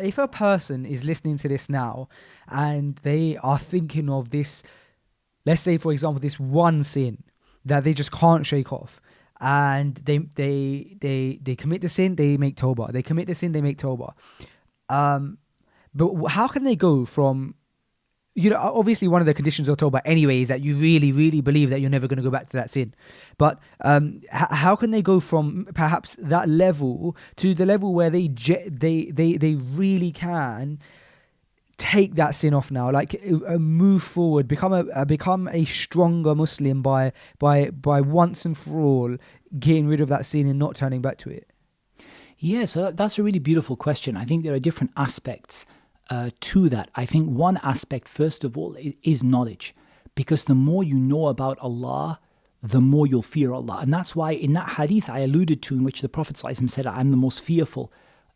if a person is listening to this now and they are thinking of this, let's say for example, this one sin that they just can't shake off, and they commit the sin, they make tawbah. They commit the sin, they make tawbah. But how can they go from, obviously one of the conditions of tawbah anyway is that you really, really believe that you're never going to go back to that sin. But how can they go from perhaps that level to the level where they really can take that sin off now, like move forward, become a stronger Muslim by once and for all getting rid of that sin and not turning back to it? Yeah, so that's a really beautiful question. I think there are different aspects to that. I think one aspect, first of all, is knowledge, because the more you know about Allah, the more you'll fear Allah. And that's why in that hadith I alluded to, in which the Prophet ﷺ said, I'm the most fearful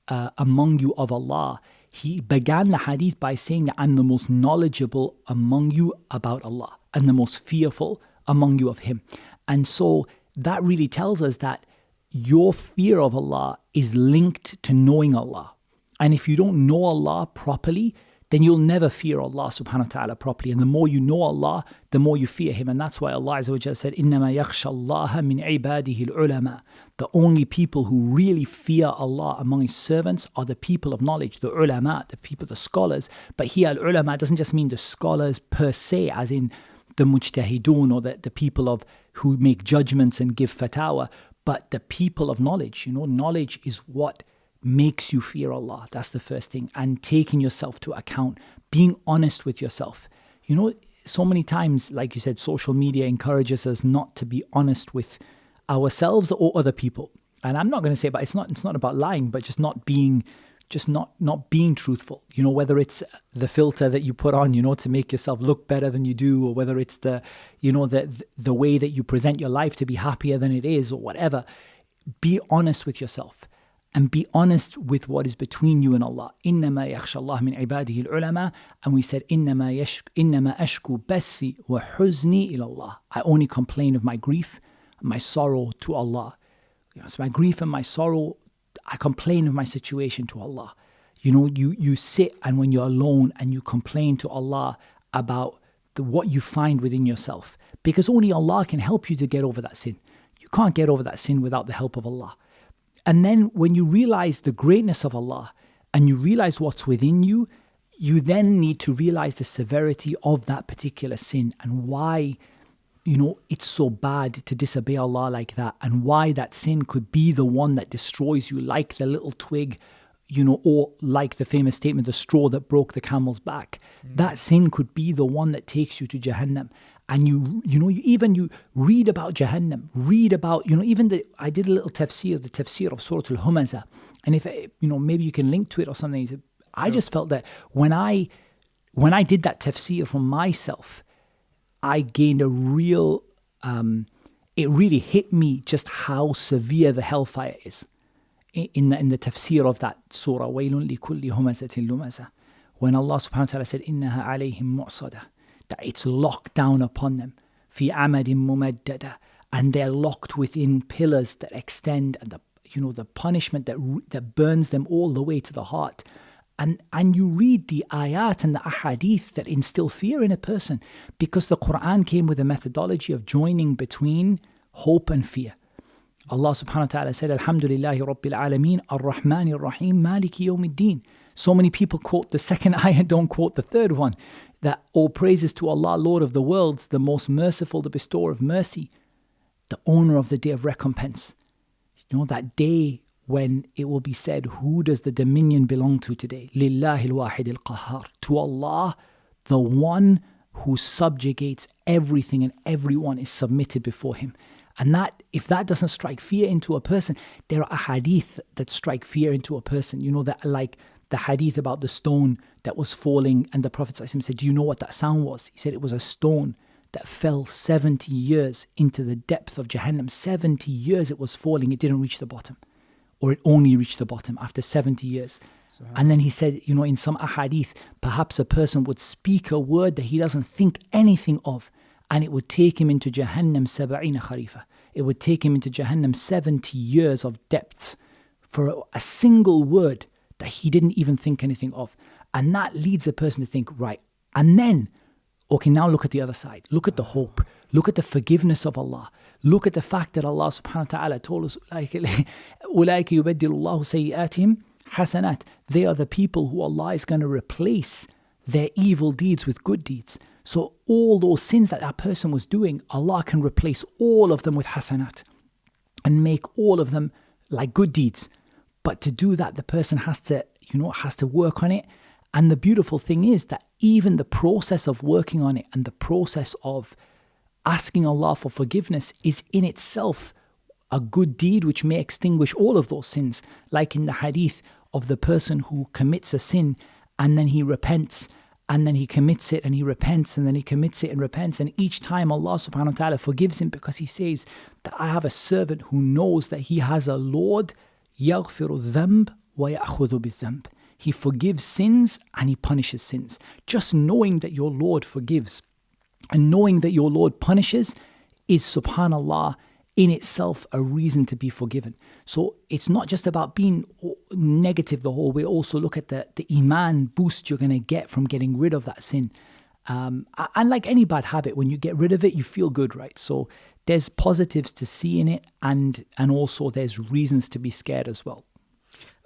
among you of Allah, he began the hadith by saying that I'm the most knowledgeable among you about Allah and the most fearful among you of Him. And so that really tells us that your fear of Allah is linked to knowing Allah. And if you don't know Allah properly, then you'll never fear Allah subhanahu wa ta'ala properly. And the more you know Allah, the more you fear Him. And that's why Allah Azza wa Jalla said, إِنَّمَا يَخْشَى اللَّهَ مِنْ عِبَادِهِ الْعُلَمَاءِ. The only people who really fear Allah among His servants are the people of knowledge, the ulama, the people, the scholars. But here, al-ulama doesn't just mean the scholars per se, as in the mujtahidun, or the people of who make judgments and give fatwa, but the people of knowledge. Knowledge is what makes you fear Allah. That's the first thing. And taking yourself to account, being honest with yourself. So many times, like you said, social media encourages us not to be honest with ourselves or other people. And I'm not going to say, but it's not about lying, but just not being truthful. Whether it's the filter that you put on, to make yourself look better than you do, or whether it's the way that you present your life to be happier than it is, or whatever. Be honest with yourself. And be honest with what is between you and Allah. إِنَّمَا يَخْشَى اللَّهَ مِنْ عِبَادِهِ الْعُلَمَاءِ. And we said, إِنَّمَا أَشْكُو بَثِّي وَحُزْنِي إِلَى اللَّهِ. I only complain of my grief and my sorrow to Allah. So my grief and my sorrow, I complain of my situation to Allah. You sit, and when you're alone and you complain to Allah about what you find within yourself. Because only Allah can help you to get over that sin. You can't get over that sin without the help of Allah. And then when you realize the greatness of Allah and you realize what's within you, you then need to realize the severity of that particular sin and why, it's so bad to disobey Allah like that, and why that sin could be the one that destroys you, like the little twig, or like the famous statement, the straw that broke the camel's back. That sin could be the one that takes you to Jahannam. And you read about Jahannam, I did a little tafsir, the tafsir of Surah Al-Humazah. And if, maybe you can link to it or something. I just felt that when I did that tafsir from myself, I gained a real, it really hit me just how severe the hellfire is. In the tafsir of that surah, وَيْلٌ لِكُلِّ هُمَزَةٍ لُمَزَةٍ. When Allah subhanahu wa ta'ala said, إِنَّهَا عَلَيْهِمْ مُعْصَدَةٍ, that it's locked down upon them, fi amadin mumaddada, and they're locked within pillars that extend, and the punishment that burns them all the way to the heart. And you read the ayat and the ahadith that instill fear in a person, because the Quran came with a methodology of joining between hope and fear. Allah subhanahu wa ta'ala said, Alhamdulillahi Rabbil Alameen, Ar-Rahman Ar-Rahim, Maliki Yawmiddin. So many people quote the second ayah, don't quote the third one. That all praises to Allah, Lord of the worlds, the most merciful, the bestower of mercy, the owner of the day of recompense. That day when it will be said, who does the dominion belong to today? Lillahi al-wahid al-qahhar. To Allah, the one who subjugates everything and everyone is submitted before Him. And that, if that doesn't strike fear into a person, there are hadith that strike fear into a person. That, like the hadith about the stone that was falling, and the Prophet ﷺ said, do you know what that sound was? He said it was a stone that fell 70 years into the depth of Jahannam. 70 years it was falling, it didn't reach the bottom. Or it only reached the bottom after 70 years. And then he said, in some ahadith, perhaps a person would speak a word that he doesn't think anything of, and it would take him into Jahannam 70 kharifa. It would take him into Jahannam 70 years of depth for a single word that he didn't even think anything of. And that leads a person to think, right, and then, okay, now look at the other side. Look at the hope. Look at the forgiveness of Allah. Look at the fact that Allah subhanahu wa ta'ala told us, أُولَٰئِكَ يُبَدِّلُ اللَّهُ سَيِّئَاتِهِمْ حَسَنَاتٍ. They are the people who Allah is going to replace their evil deeds with good deeds. So all those sins that person was doing, Allah can replace all of them with hasanat and make all of them like good deeds. But to do that, the person has to work on it. And the beautiful thing is that even the process of working on it and the process of asking Allah for forgiveness is in itself a good deed which may extinguish all of those sins. Like in the hadith of the person who commits a sin and then he repents, and then he commits it and he repents, and then he commits it and repents. And each time Allah subhanahu wa ta'ala forgives him, because he says that I have a servant who knows that he has a Lord, يَغْفِرُ الذَّنْبَ وَيَأْخُذُ بِالذَّنْبِ. He forgives sins and he punishes sins. Just knowing that your Lord forgives and knowing that your Lord punishes is, subhanallah, in itself a reason to be forgiven. So it's not just about being negative the whole way. Also look at the iman boost you're going to get from getting rid of that sin. And like any bad habit, when you get rid of it, you feel good, right? So there's positives to see in it, and also there's reasons to be scared as well.